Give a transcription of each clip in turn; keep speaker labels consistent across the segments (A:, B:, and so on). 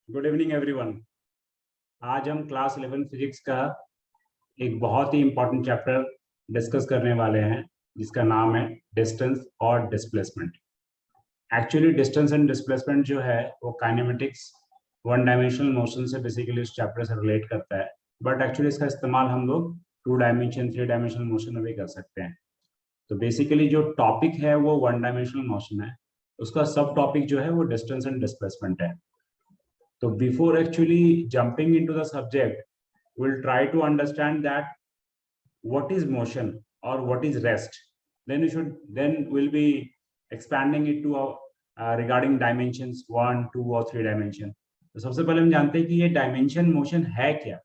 A: Good evening everyone. आज हम class 11 physics का एक बहुत ही इम्पोर्टेंट चैप्टर डिस्कस करने वाले हैं जिसका नाम है डिस्टेंस और displacement. Actually distance and displacement जो है वो काइनेमेटिक्स वन डायमेंशनल मोशन से बेसिकली उस चैप्टर से रिलेट करता है, बट एक्चुअली इसका इस्तेमाल हम लोग two dimension three dimensional motion में भी कर सकते हैं। तो बेसिकली जो टॉपिक है वो वन डायमेंशनल मोशन है, उसका सब टॉपिक जो है वो डिस्टेंस एंड डिस्प्लेसमेंट है। So before actually jumping into the subject, we'll try to understand that what is motion or what is rest. Then we'll be expanding it to regarding dimensions 1, 2 or 3 dimension. तो सबसे पहले हम जानते हैं कि ये dimension motion है क्या,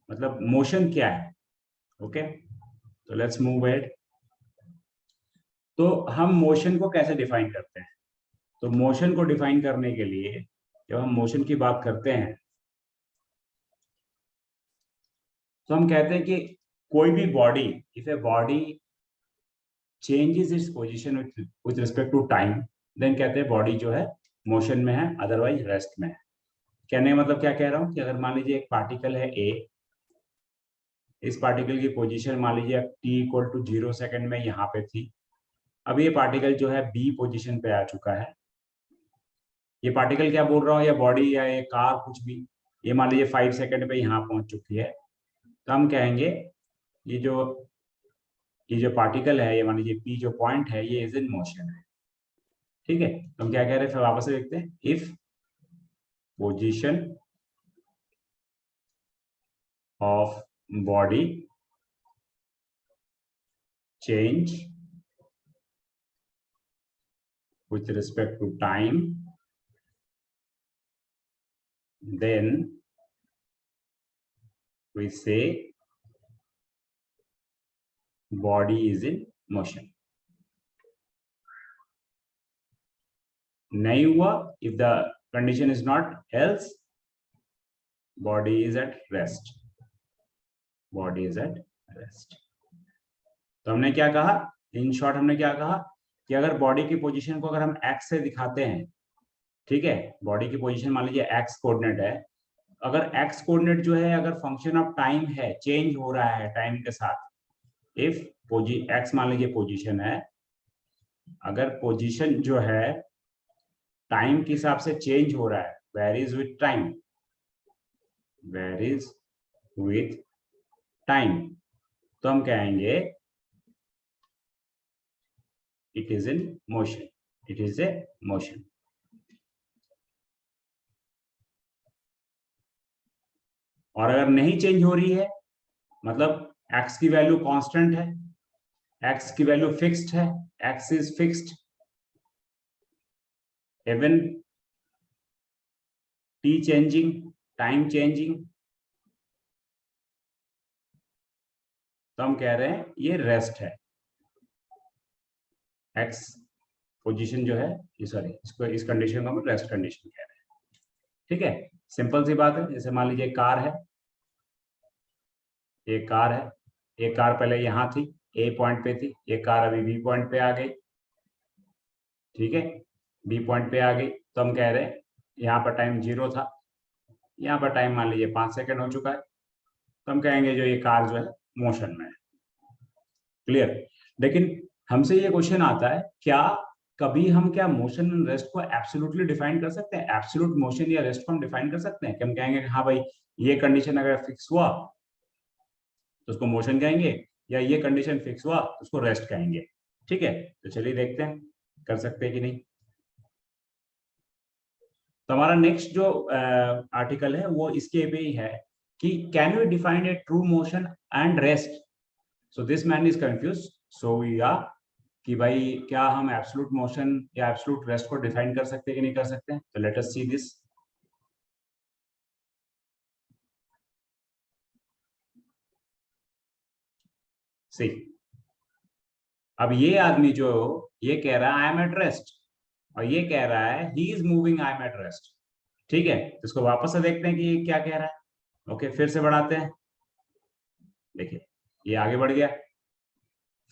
A: मतलब मोशन क्या है। ओके, तो लेट्स मूव एड। तो हम मोशन को कैसे डिफाइन करते हैं? तो मोशन को डिफाइन करने के लिए जब हम मोशन की बात करते हैं तो हम कहते हैं कि कोई भी body, if a body changes its position with respect to time, then कहते हैं बॉडी जो है मोशन में है, अदरवाइज रेस्ट में है। कहने का मतलब क्या कह रहा हूं कि अगर मान लीजिए एक पार्टिकल है ए, इस पार्टिकल की पोजीशन मान लीजिए टी इक्वल टू 0 सेकेंड में यहाँ पे थी। अब ये पार्टिकल जो है बी पोजीशन पे आ चुका है। ये पार्टिकल क्या बोल रहा हूँ, या बॉडी या ये कार कुछ भी, ये मान लीजिए 5 सेकेंड पे यहाँ पहुंच चुकी है। तो हम कहेंगे ये जो पार्टिकल है, ये मान लीजिए पी जो पॉइंट है, ये इज इन मोशन है। ठीक है, तो हम क्या कह रहे हैं, फिर वापस से देखते हैं। If position of body change with respect to time, then we say body is in motion. नहीं हुआ, if the condition is not, else body is at rest. Body is at rest. तो हमने क्या कहा, इन शॉर्ट हमने क्या कहा कि अगर बॉडी की पोजीशन को अगर हम एक्स से दिखाते हैं, ठीक है, बॉडी की पोजीशन मान लीजिए एक्स कोऑर्डिनेट है, अगर एक्स कोऑर्डिनेट जो है अगर फंक्शन ऑफ टाइम है, चेंज हो रहा है टाइम के साथ, इफ एक्स मान लीजिए पोजीशन है, अगर पोजीशन जो है टाइम के हिसाब से चेंज हो रहा है, varies with time, varies with time, तो हम कहेंगे it is in motion, it is a motion. और अगर नहीं चेंज हो रही है, मतलब x की वैल्यू कांस्टेंट है, x की वैल्यू फिक्स्ड है, x is fixed, even t changing, time changing, तो हम कह रहे हैं ये रेस्ट है। x पोजीशन जो है, सॉरी, इसको इस कंडीशन को हम रेस्ट कंडीशन कह रहे हैं। ठीक है, सिंपल सी बात है। जैसे मान लीजिए कार है, ये कार है, ये कार पहले यहाँ थी, ए पॉइंट पे थी, ये कार अभी बी पॉइंट पे आ गई। ठीक है, बी पॉइंट पे आ गई, तो हम कह रहे हैं यहाँ पर टाइम 0 था, यहाँ पर टाइम मान लीजिए 5 सेकेंड हो चुका है, तो हम कहेंगे जो ये कार जो है मोशन में है। क्लियर? लेकिन हमसे ये क्वेश्चन आता है, क्या कभी हम क्या मोशन एंड रेस्ट को एब्सोल्युटली डिफाइन कर सकते हैं? एब्सोल्यूट मोशन या रेस्ट को हम डिफाइन कर सकते हैं कि हम कहेंगे कि हाँ भाई ये कंडीशन अगर फिक्स हुआ तो उसको मोशन कहेंगे, या ये कंडीशन फिक्स हुआ तो उसको रेस्ट कहेंगे। ठीक है, तो चलिए देखते हैं कर सकते हैं कि नहीं। तो हमारा नेक्स्ट जो आर्टिकल है वो इसके पे ही है कि can we define a true motion and rest. So this man is confuse, so we are कि भाई क्या हम एब्सोल्यूट मोशन या एब्सोल्यूट रेस्ट को डिफाइन कर सकते हैं कि नहीं कर सकते हैं। तो लेट अस सी दिस। सी, अब ये आदमी जो ये कह रहा है आई एम एट रेस्ट, और ये कह रहा है ही is moving, I am at rest. ठीक है, तो इसको वापस से देखते हैं कि ये क्या कह रहा है। ओके, फिर से बढ़ाते हैं, देखिए ये आगे बढ़ गया,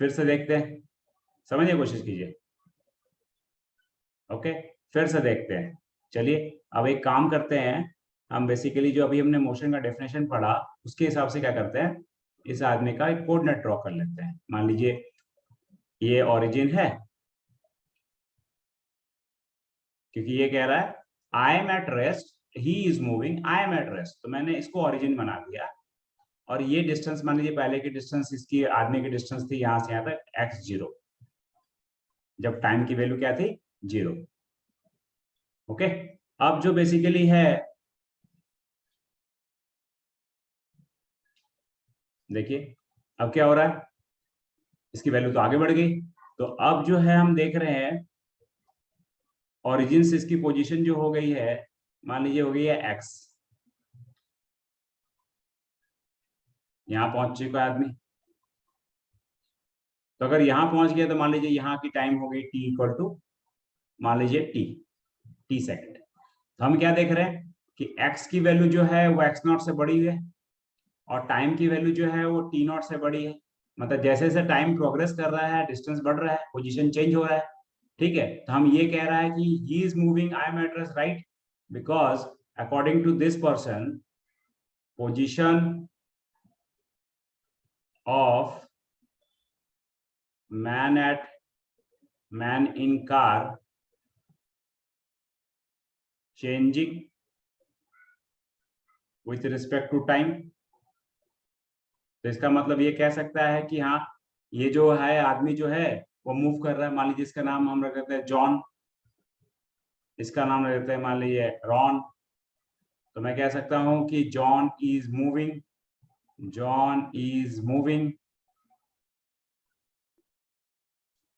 A: फिर से देखते हैं, समझने की कोशिश कीजिए। ओके, फिर से देखते हैं। चलिए अब एक काम करते हैं, हम बेसिकली जो अभी हमने मोशन का डेफिनेशन पढ़ा उसके हिसाब से क्या करते हैं, इस आदमी का एक कोऑर्डिनेट ड्रॉ कर लेते हैं। मान लीजिए ये ओरिजिन है, क्योंकि ये कह रहा है आई am at rest, he is moving, I am at rest, तो मैंने इसको ओरिजिन बना दिया। और ये डिस्टेंस मान लीजिए पहले की डिस्टेंस इसकी आदमी की डिस्टेंस थी यहां से यहां तक x0, जब टाइम की वैल्यू क्या थी 0। ओके, अब जो बेसिकली है, देखिए अब क्या हो रहा है, इसकी वैल्यू तो आगे बढ़ गई। तो अब जो है हम देख रहे हैं ओरिजिन से इसकी पोजीशन जो हो गई है, मान लीजिए हो गई है x, यहां पहुंच चुका है आदमी। तो अगर यहां पहुंच गया तो मान लीजिए यहाँ की टाइम हो गई t इक्वल टू मान लीजिए t सेकेंड। तो हम क्या देख रहे हैं कि x की वैल्यू जो है वो x0 से बड़ी है और टाइम की वैल्यू जो है वो t0 से बड़ी है। मतलब जैसे जैसे टाइम प्रोग्रेस कर रहा है, डिस्टेंस बढ़ रहा है, पोजीशन चेंज हो रहा है। ठीक है, तो हम ये कह रहा है कि he is moving I am at rest, right, because according to this person position of man in car changing with respect to time। तो इसका मतलब ये कह सकता है कि हाँ, ये जो है आदमी जो है वो मूव कर रहा है। मान लीजिए इसका नाम हम रख देते हैं जॉन, इसका नाम रख देते हैं मान लीजिए रॉन। तो मैं कह सकता हूं कि John is moving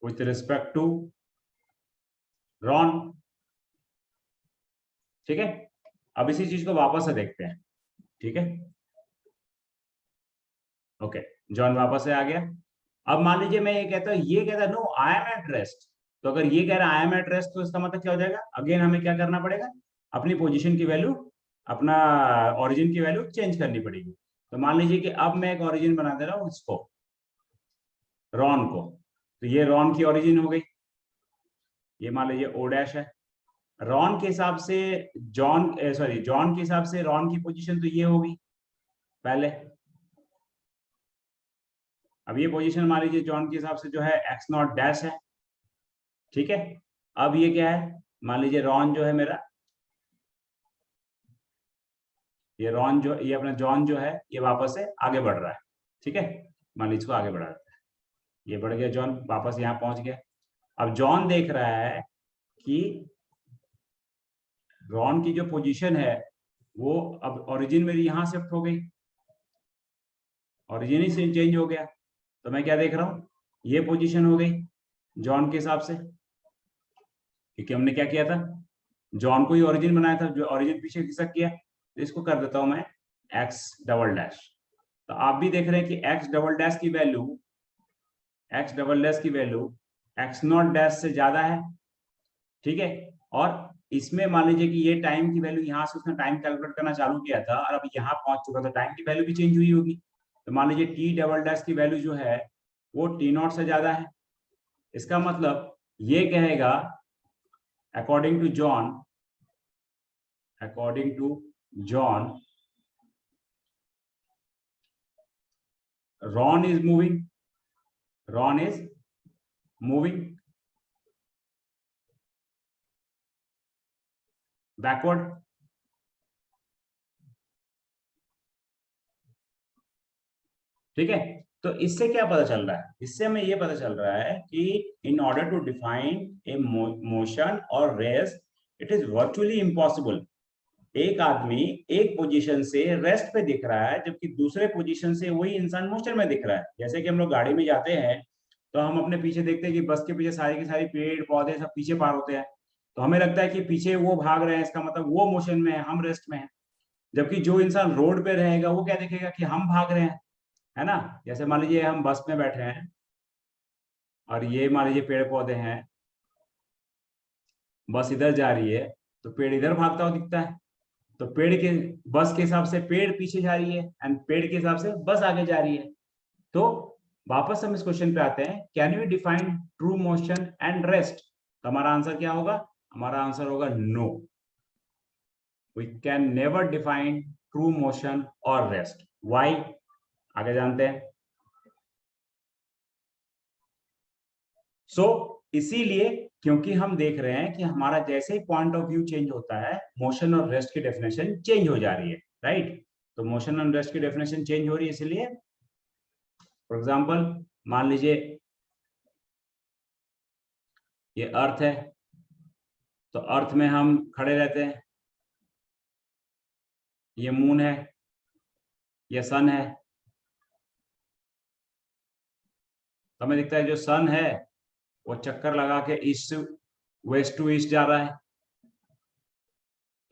A: with respect to Ron. ठीक है, अब इसी चीज को वापस से देखते हैं। ठीक है, ओके, जॉन वापस से आ गया। अब मान लीजिए मैं ये कहता हूं, ये कहता है no I am at rest. तो अगर ये कह रहा है आई एम एट रेस्ट, तो इसका मतलब क्या हो जाएगा, अगेन हमें क्या करना पड़ेगा, अपनी पोजीशन की वैल्यू, अपना ओरिजिन की वैल्यू चेंज करनी पड़ेगी। तो मान लीजिए कि अब मैं एक ओरिजिन बना दे रहा हूं इसको, रॉन को। तो ये रॉन की ओरिजिन हो गई, ये मान लीजिए ओ डैश है। रॉन के हिसाब से जॉन के हिसाब से रॉन की पोजीशन तो ये होगी पहले। अब ये पोजीशन मान लीजिए जॉन के हिसाब से जो है एक्स नॉट डैश है। ठीक है, अब ये क्या है, मान लीजिए रॉन जो है मेरा, ये अपना जॉन जो है ये वापस से आगे बढ़ रहा है। ठीक है, मान लीजिए इसको आगे बढ़ा देते हैं, ये बढ़ गया जॉन, वापस यहाँ पहुंच गया। अब जॉन देख रहा है कि रॉन की जो पोजीशन है वो अब ओरिजिन मेरी यहां शिफ्ट हो गई, ओरिजिन ही से चेंज हो गया। तो मैं क्या देख रहा हूं, ये पोजीशन हो गई जॉन के हिसाब से, क्योंकि हमने क्या किया था, जॉन को ही ओरिजिन बनाया था, जो ओरिजिन पीछे खिसक गया। तो इसको कर देता हूं मैं एक्स डबल डैश। तो आप भी देख रहे हैं कि एक्स डबल डैश की वैल्यू एक्स नॉट डैश से ज्यादा है। ठीक है, और इसमें मान लीजिए कि ये टाइम की वैल्यू यहाँ से उसने टाइम कैलकुलेट करना चालू किया था और अब यहाँ पहुंच चुका, तो टाइम की वैल्यू भी चेंज हुई होगी। तो मान लीजिए टी डबल डैश की वैल्यू जो है वो टी नॉट से ज्यादा है। इसका मतलब ये कहेगा according to John Ron is moving backward. ठीक है, तो इससे क्या पता चल रहा है, इससे हमें ये पता चल रहा है कि in order to define a motion और rest, it is virtually impossible. एक आदमी एक पोजीशन से रेस्ट पे दिख रहा है जबकि दूसरे पोजीशन से वही इंसान मोशन में दिख रहा है। जैसे कि हम लोग गाड़ी में जाते हैं तो हम अपने पीछे देखते हैं कि बस के पीछे सारी की सारी पेड़ पौधे सब पीछे पार होते हैं, तो हमें लगता है कि पीछे वो भाग रहे हैं, इसका मतलब वो मोशन में है, हम रेस्ट में हैं। जबकि जो इंसान रोड पे रहेगा वो क्या देखेगा कि हम भाग रहे हैं, है ना। जैसे मान लीजिए हम बस में बैठे हैं और ये मान लीजिए पेड़ पौधे हैं, बस इधर जा रही है तो पेड़ इधर भागता हुआ दिखता है। तो पेड़ के बस के हिसाब से पेड़ पीछे जा रही है एंड पेड़ के हिसाब से बस आगे जा रही है। तो वापस हम इस क्वेश्चन पे आते हैं, can we define true motion and rest. तो हमारा आंसर क्या होगा, हमारा आंसर होगा no. We can never define true motion और रेस्ट। वाई, आगे जानते हैं। इसीलिए क्योंकि हम देख रहे हैं कि हमारा जैसे ही पॉइंट ऑफ व्यू चेंज होता है, मोशन और रेस्ट की डेफिनेशन चेंज हो जा रही है, राइट। तो मोशन और रेस्ट की डेफिनेशन चेंज हो रही है, इसलिए फॉर एग्जांपल मान लीजिए ये अर्थ है, तो अर्थ में हम खड़े रहते हैं, ये मून है, ये सन है। तो हमें दिखता है जो सन है वो चक्कर लगा के ईस्ट वेस्ट टू ईस्ट जा रहा है,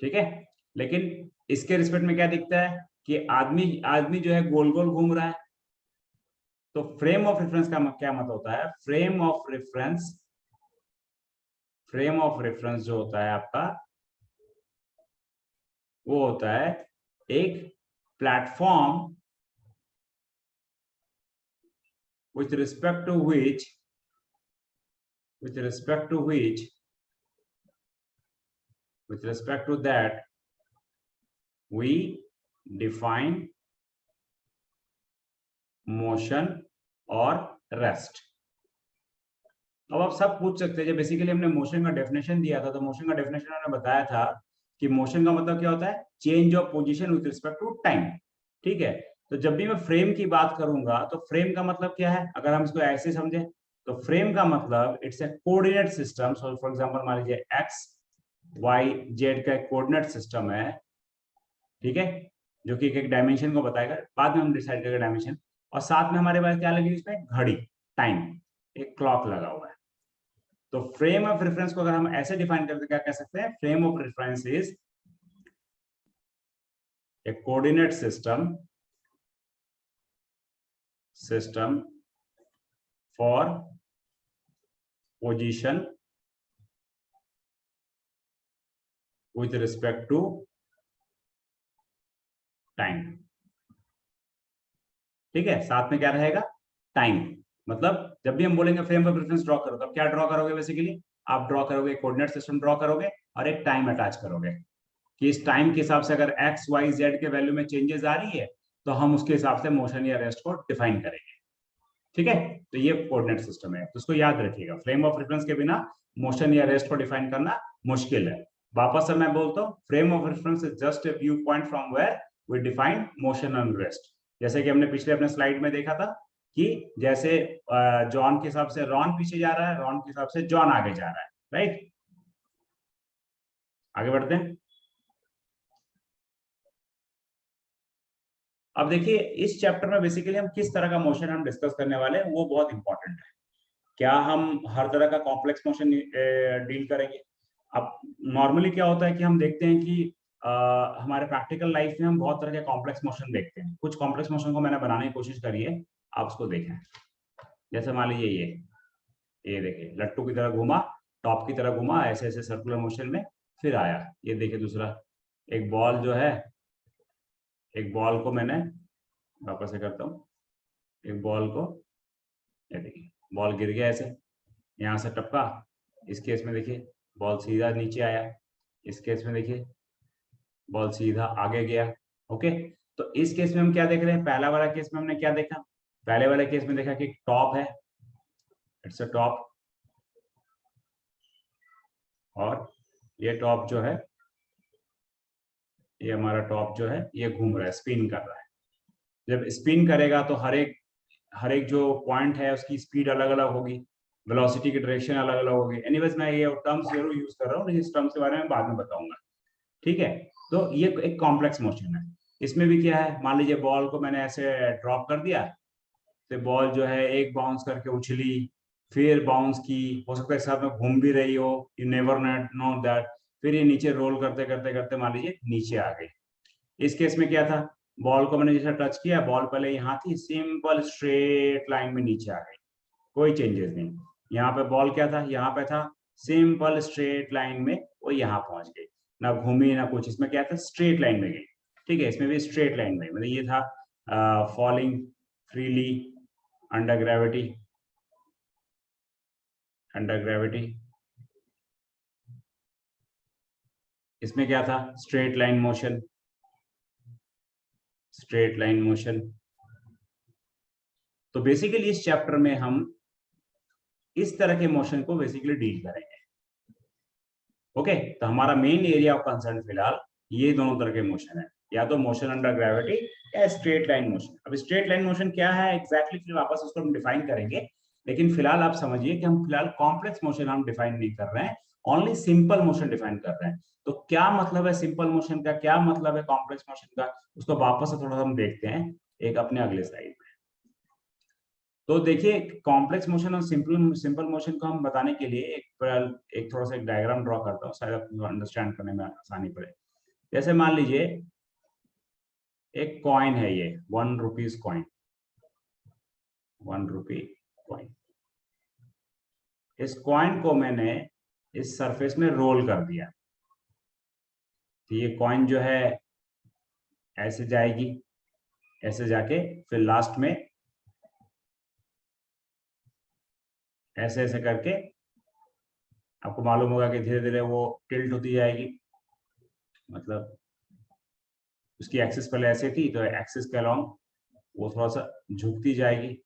A: ठीक है। लेकिन इसके रिस्पेक्ट में क्या दिखता है कि आदमी आदमी जो है गोल गोल घूम रहा है। तो फ्रेम ऑफ रेफरेंस का क्या मतलब होता है? फ्रेम ऑफ रेफरेंस जो होता है आपका, वो होता है एक platform with respect to which with respect to which with respect to that we define motion और rest। अब आप सब पूछ सकते हैं, जब बेसिकली हमने मोशन का डेफिनेशन दिया था, तो मोशन का डेफिनेशन हमने बताया था कि मोशन का मतलब क्या होता है? Change of position with respect to time, ठीक है। तो जब भी मैं फ्रेम की बात करूंगा, तो फ्रेम का मतलब क्या है? अगर हम इसको ऐसे समझें, तो फ्रेम का मतलब it's a coordinate system. So for example मान लीजिए एक्स वाई जेड का एक कोऑर्डिनेट सिस्टम है, ठीक है, जो कि एक डायमेंशन को बताएगा, बाद में हम डिसाइड करेंगे डायमेंशन। और साथ में हमारे पास क्या लगी उसमें? घड़ी, टाइम, एक क्लॉक लगा हुआ है। तो फ्रेम ऑफ रेफरेंस को अगर हम ऐसे डिफाइन करते क्या कह सकते हैं? Frame of reference is a coordinate system for position with respect to time, ठीक है। साथ में क्या रहेगा? टाइम। मतलब जब भी हम बोलेंगे फ्रेम ऑफ रेफरेंस ड्रॉ करो, तो क्या ड्रॉ करोगे? बेसिकली आप ड्रॉ करोगे, कोऑर्डिनेट सिस्टम ड्रॉ करोगे और एक टाइम अटैच करोगे कि इस टाइम के हिसाब से अगर एक्स वाई जेड के वैल्यू में चेंजेस आ रही है, तो हम उसके हिसाब से मोशन या रेस्ट को डिफाइन करेंगे, ठीक है। तो ये कोऑर्डिनेट सिस्टम है, तो उसको याद रखिएगा। फ्रेम ऑफ रेफरेंस के बिना मोशन या रेस्ट को डिफाइन करना मुश्किल है। वापस से मैं बोलता हूँ, frame of reference is just a view point from where we define motion and rest. जैसे कि हमने पिछले अपने स्लाइड में देखा था कि जैसे जॉन के हिसाब से रॉन पीछे जा रहा है, रॉन के हिसाब से जॉन आगे जा रहा है, राइट। आगे बढ़ते हैं। अब देखिए इस चैप्टर में बेसिकली हम किस तरह का मोशन हम डिस्कस करने वाले हैं, वो बहुत इंपॉर्टेंट है। क्या हम हर तरह का कॉम्प्लेक्स मोशन डील करेंगे? अब नॉर्मली क्या होता है कि हम देखते हैं कि हमारे प्रैक्टिकल लाइफ में हम बहुत तरह के कॉम्प्लेक्स मोशन देखते हैं। कुछ कॉम्प्लेक्स मोशन को मैंने बनाने की कोशिश करी है, आप उसको देखें। जैसे मान लीजिए ये देखिए, लट्टू की तरह घूमा, टॉप की तरह घूमा, ऐसे ऐसे सर्कुलर मोशन में, फिर आया। ये देखिए दूसरा, एक बॉल जो है, एक बॉल को मैंने वापस से करता हूँ, एक बॉल को, ये देखिए बॉल गिर गया ऐसे, यहाँ से टपका। इस केस में देखिए बॉल सीधा नीचे आया, इस केस में देखिए बॉल सीधा आगे गया। ओके, तो इस केस में हम क्या देख रहे हैं? पहला वाला केस में हमने क्या देखा? पहले वाले केस में देखा कि टॉप है, इट्स अ टॉप, और ये टॉप जो है, ये हमारा टॉप जो है ये घूम रहा है, स्पिन कर रहा है। जब स्पिन करेगा तो हर एक जो पॉइंट है उसकी स्पीड अलग अलग होगी, वेलोसिटी की डायरेक्शन अलग अलग होगी। एनीवेज मैं ये टर्म्स जरूर यूज कर रहा हूँ, इस टर्म्स के बारे में बाद में बताऊंगा, ठीक है। तो ये एक कॉम्प्लेक्स मोशन है। इसमें भी क्या है, मान लीजिए बॉल को मैंने ऐसे ड्रॉप कर दिया, तो बॉल जो है एक बाउंस करके उछली, फिर बाउंस की, हो सकता है साथ में घूम भी रही हो, यू नेवर नो दैट। फिर ये नीचे रोल करते करते करते मान लीजिए नीचे आ गई। इस केस में क्या था? बॉल को मैंने जैसा टच किया, बॉल पहले यहाँ थी, सिंपल स्ट्रेट लाइन में नीचे आ गई, कोई चेंजेस नहीं। यहाँ पे बॉल क्या था? यहाँ पे था, सिंपल स्ट्रेट लाइन में वो यहाँ पहुंच गई, ना घूमी ना कुछ। इसमें क्या था? स्ट्रेट लाइन में गई, ठीक है। इसमें भी स्ट्रेट लाइन में, मतलब ये था falling freely under gravity, under gravity, इसमें क्या था, straight line motion, straight line motion. तो बेसिकली इस चैप्टर में हम इस तरह के मोशन को बेसिकली डील करेंगे। ओके, तो हमारा मेन एरिया ऑफ कंसर्न फिलहाल ये दोनों तरह के मोशन है, या तो मोशन अंडर ग्रेविटी या स्ट्रेट लाइन मोशन। अब स्ट्रेट लाइन मोशन क्या है एग्जैक्टली, फिर वापस उसको हम डिफाइन करेंगे, लेकिन फिलहाल आप समझिए कि हम फिलहाल कॉम्प्लेक्स मोशन हम डिफाइन नहीं कर रहे हैं, ओनली सिंपल मोशन डिफाइन कर रहे हैं। तो क्या मतलब है सिंपल मोशन का, क्या मतलब है कॉम्प्लेक्स मोशन का, उसको वापस से थोड़ा हम देखते हैं एक अपने अगले स्लाइड में। तो देखिए, कॉम्प्लेक्स मोशन और सिंपल सिंपल मोशन को हम बताने के लिए एक थोड़ा सा एक डायग्राम ड्रॉ करता हूँ, शायद आपको अंडरस्टैंड करने में आसानी पड़े। जैसे मान लीजिए एक कॉइन है, ये 1 रुपीज कॉइन, 1 रुपी कॉइन। इस कॉइन को मैंने इस सरफेस में रोल कर दिया, तो ये कॉइन जो है ऐसे जाएगी, ऐसे जाके फिर लास्ट में ऐसे ऐसे करके आपको मालूम होगा कि धीरे धीरे वो टिल्ट होती जाएगी, मतलब उसकी एक्सिस पहले ऐसे थी तो एक्सिस के अलोंग वो थोड़ा सा झुकती जाएगी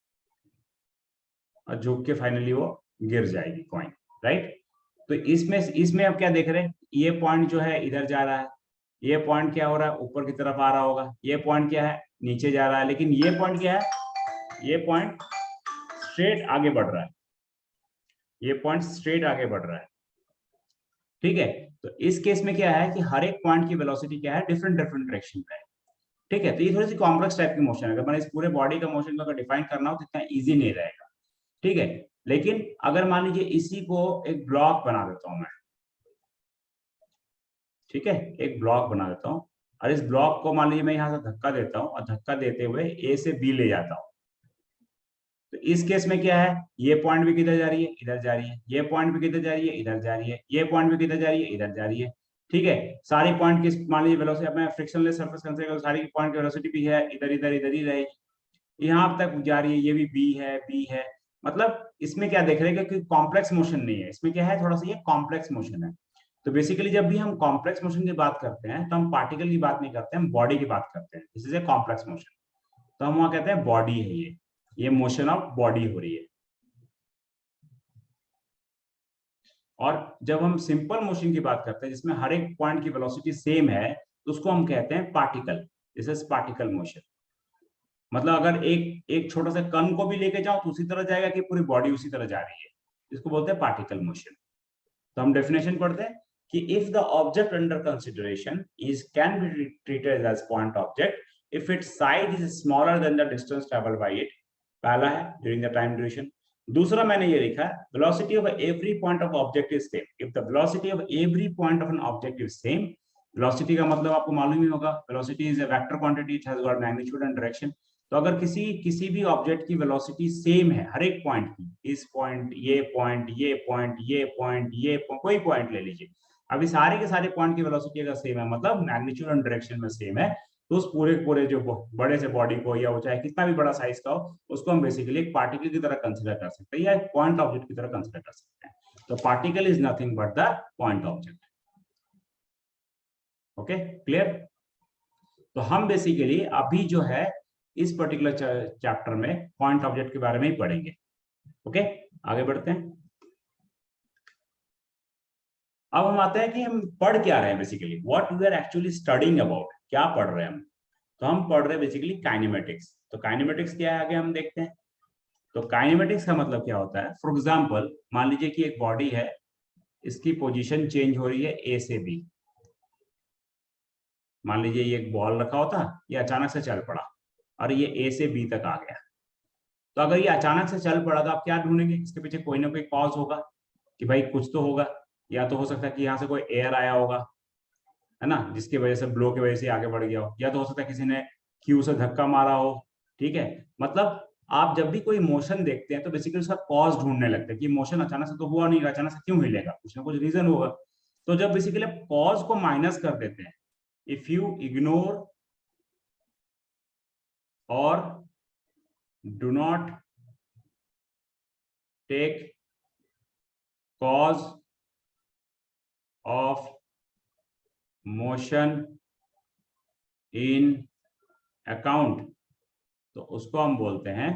A: और झुक के फाइनली वो गिर जाएगी कॉइन, राइट। तो इसमें आप क्या देख रहे हैं, ये पॉइंट जो है इधर जा रहा है, ये पॉइंट क्या हो रहा है ऊपर की तरफ आ रहा होगा, ये पॉइंट क्या है नीचे जा रहा है, लेकिन ये पॉइंट क्या है, ये पॉइंट स्ट्रेट आगे बढ़ रहा है, ये पॉइंट स्ट्रेट आगे बढ़ रहा है, ठीक है। तो इस केस में क्या है कि हर एक पॉइंट की वेलोसिटी क्या है, डिफरेंट डिफरेंट डायरेक्शन पे है, ठीक है। तो ये थोड़ी सी कॉम्प्लेक्स टाइप की मोशन है, अगर मैंने इस पूरे बॉडी का मोशन अगर डिफाइन करना हो तो इतना इजी नहीं रहेगा, ठीक है। लेकिन अगर मान लीजिए इसी को एक ब्लॉक बना देता हूं मैं, ठीक है, एक ब्लॉक बना देता हूं, और इस ब्लॉक को मान लीजिए मैं यहां से धक्का देता हूं और धक्का देते हुए ए से बी ले जाता हूं, तो इस केस में क्या है, ये पॉइंट भी किधर जा रही है, इधर जा रही है, ये पॉइंट भी किधर जा रही है, इधर जा रही है, ये पॉइंट भी किधर जा रही है, इधर जा रही है, ठीक है। सारी पॉइंट की मान लीजिए वेलोसिटी, अब मैं फ्रिक्शनलेस सरफेस कंसीडर, सारी पॉइंट की वेलोसिटी भी है इधर इधर इधर ही रहेगी, यहाँ तक जा रही है, ये भी बी है, मतलब इसमें क्या देख रहे हैं कि कॉम्प्लेक्स मोशन नहीं है, इसमें क्या है थोड़ा सा ये कॉम्प्लेक्स मोशन है। तो बेसिकली जब भी हम कॉम्प्लेक्स मोशन की बात करते हैं तो हम पार्टिकल की बात नहीं करते, हम बॉडी की बात करते हैं, this is a complex motion. तो हम वहां कहते हैं बॉडी है ये मोशन ऑफ बॉडी हो रही है। और जब हम सिंपल मोशन की बात करते हैं जिसमें हर एक पॉइंट की वेलोसिटी सेम है, तो उसको हम कहते हैं particle, this is particle motion. मतलब अगर एक एक छोटा सा कण को भी लेके जाओ तो उसी तरह जाएगा कि पूरी बॉडी उसी तरह जा रही है, इसको बोलते हैं पार्टिकल मोशन। तो हम डेफिनेशन पढ़ते हैं कि if the object under consideration is can be treated as point object if its size is smaller than the distance travelled by it, पहला है ड्यूरिंग द टाइम ड्यूरेशन। दूसरा मैंने ये लिखा है velocity of every point of object is same if the velocity of every point of an object is same. Velocity का मतलब आपको मालूम ही होगा, velocity is a vector quantity, it has got magnitude and direction. तो अगर किसी भी object की वेलोसिटी सेम है हर एक पॉइंट की, इस पॉइंट, ये पॉइंट, ये पॉइंट, ये पॉइंट, ये कोई पॉइंट ले लीजिए, अभी सारे के सारे पॉइंट की वेलोसिटी अगर सेम है, मतलब मैग्नीट्यूड एंड डायरेक्शन में सेम है, तो उस पूरे पूरे जो बड़े से बॉडी को, या वो चाहे कितना भी बड़ा साइज का हो, उसको हम बेसिकली एक पार्टिकल की तरह कंसिडर कर सकते हैं या एक पॉइंट ऑब्जेक्ट की तरह कंसिडर कर सकते हैं। तो particle is nothing but the point object. Okay, clear. तो हम बेसिकली अभी जो है इस पर्टिकुलर चैप्टर में पॉइंट ऑब्जेक्ट के बारे में ही पढ़ेंगे। ओके, आगे बढ़ते हैं। अब हम आते हैं कि हम पढ़ क्या रहे हैं, basically what we are actually studying about, क्या पढ़ रहे हैं हम। तो हम पढ़ रहे हैं बेसिकली काइनेमेटिक्स। तो काइनेमेटिक्स क्या है आगे हम देखते हैं। तो काइनेमेटिक्स का मतलब क्या होता है, फॉर एग्जांपल मान लीजिए कि एक बॉडी है, इसकी पोजीशन चेंज हो रही है ए से बी। मान लीजिए ये एक बॉल रखा होता, ये अचानक से चल पड़ा और ये ए से बी तक आ गया। तो अगर ये अचानक से चल पड़ा तो आप क्या ढूंढेंगे, इसके पीछे कोई ना कोई कॉज होगा कि भाई कुछ तो होगा, या तो हो सकता है कि यहाँ से कोई एयर आया होगा, है ना, जिसकी वजह से ब्लो की वजह से आगे बढ़ गया हो, या तो हो सकता है किसी ने क्यू से धक्का मारा हो, ठीक है। मतलब आप जब भी कोई मोशन देखते हैं तो बेसिकली उसका कॉज ढूंढने लगते हैं कि मोशन अचानक से तो हुआ नहीं, अचानक से क्यों हिलेगा, कुछ ना कुछ रीजन होगा। तो जब बेसिकली आप कॉज को माइनस कर देते हैं, इफ यू इग्नोर और do not take cause of motion in account, तो उसको हम बोलते हैं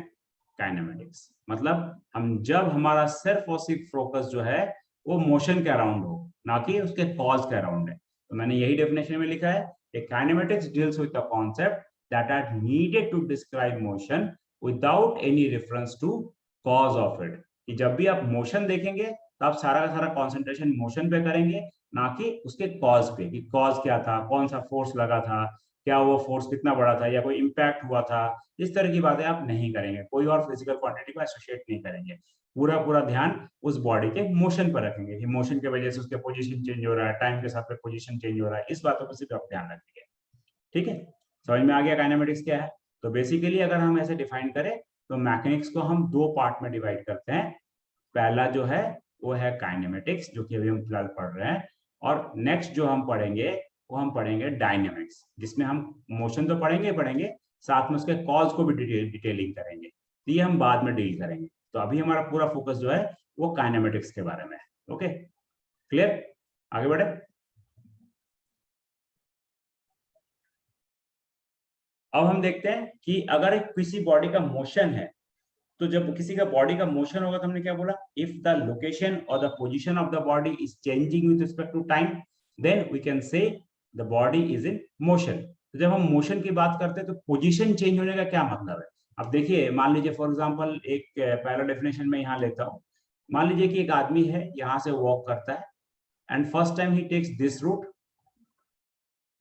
A: काइनेमेटिक्स। मतलब हम जब हमारा सिर्फ और सिर्फ फोकस जो है वो मोशन के अराउंड हो, ना कि उसके कॉज के अराउंड है। तो मैंने यही डेफिनेशन में लिखा है कि kinematics deals with the concept that are needed to describe motion without any reference to cause of it. कि जब भी आप मोशन देखेंगे तो आप सारा का सारा कॉन्सेंट्रेशन मोशन पे करेंगे, ना कि उसके कॉज पे, कि कॉज क्या था, कौन सा फोर्स लगा था, क्या वो फोर्स कितना बड़ा था, या कोई इम्पैक्ट हुआ था। इस तरह की बातें आप नहीं करेंगे, कोई और फिजिकल क्वांटिटी को एसोसिएट नहीं करेंगे। पूरा पूरा ध्यान उस बॉडी के मोशन पर रखेंगे कि मोशन की वजह से उसके पोजीशन चेंज हो रहा है, टाइम के साथ में पोजीशन चेंज हो रहा है, इस बातों पर सिर्फ आप ध्यान रखेंगे। ठीक है, समझ में आ गया काइनेमेटिक्स क्या है। तो बेसिकली अगर हम ऐसे डिफाइन करें तो मैकेनिक्स को हम दो पार्ट में डिवाइड करते हैं। पहला जो है वो है काइनेमेटिक्स, जो कि अभी हम फिलहाल पढ़ रहे हैं, और नेक्स्ट जो हम पढ़ेंगे वो हम पढ़ेंगे डायनेमिक्स, जिसमें हम मोशन तो पढ़ेंगे साथ में उसके कॉज को भी डिटेलिंग करेंगे। तो ये हम बाद में डील करेंगे। तो अभी हमारा पूरा फोकस जो है वो काइनेमेटिक्स के बारे में है। ओके, क्लियर, आगे बढ़े। अब हम देखते हैं कि अगर एक किसी बॉडी का मोशन है, तो जब किसी का बॉडी का मोशन होगा तो हमने क्या बोला, इफ द लोकेशन और the position of the body is changing with respect to time, then we can say the body is in motion. तो जब हम मोशन की बात करते हैं तो पोजीशन चेंज होने का क्या मतलब है। अब देखिए, मान लीजिए फॉर एग्जांपल एक पहला डेफिनेशन में यहाँ लेता हूँ। मान लीजिए कि एक आदमी है, यहाँ से वॉक करता है and first time he takes this route.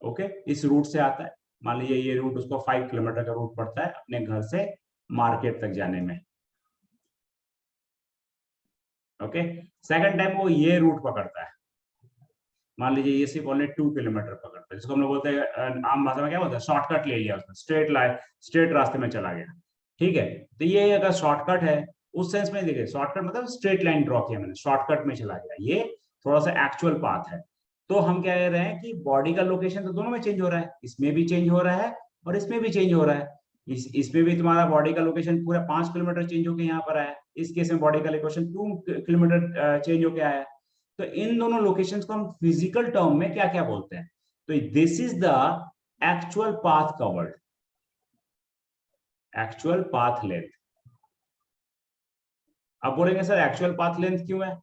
A: Okay, इस रूट से आता है। मान लीजिए ये रूट उसको 5 किलोमीटर का रूट पड़ता है अपने घर से मार्केट तक जाने में। ओके, सेकंड टाइम वो ये रूट पकड़ता है, मान लीजिए ये सिर्फ ओनली 2 किलोमीटर पकड़ता है, जिसको हम लोग बोलते हैं आम भाषा में क्या बोलते हैं, शॉर्टकट ले लिया उसने, स्ट्रेट लाइन, स्ट्रेट रास्ते में चला गया। ठीक है, तो ये अगर शॉर्टकट है उस सेंस में, देखिए शॉर्टकट मतलब स्ट्रेट लाइन ड्रॉ किया मैंने, शॉर्टकट में चला गया, ये थोड़ा सा एक्चुअल पाथ है। तो हम कह रहे हैं कि बॉडी का लोकेशन तो दोनों में चेंज हो रहा है, इसमें भी चेंज हो रहा है और इसमें भी चेंज हो रहा है। इसमें भी तुम्हारा बॉडी का लोकेशन पूरा 5 किलोमीटर चेंज होकर यहाँ पर आया, इस केस में बॉडी का लोकेशन 2 किलोमीटर चेंज होकर आया। तो इन दोनों लोकेशंस को हम फिजिकल टर्म में क्या क्या बोलते हैं, तो this is the actual path covered, actual path length. अब बोलेंगे सर एक्चुअल पाथ लेंथ क्यों है,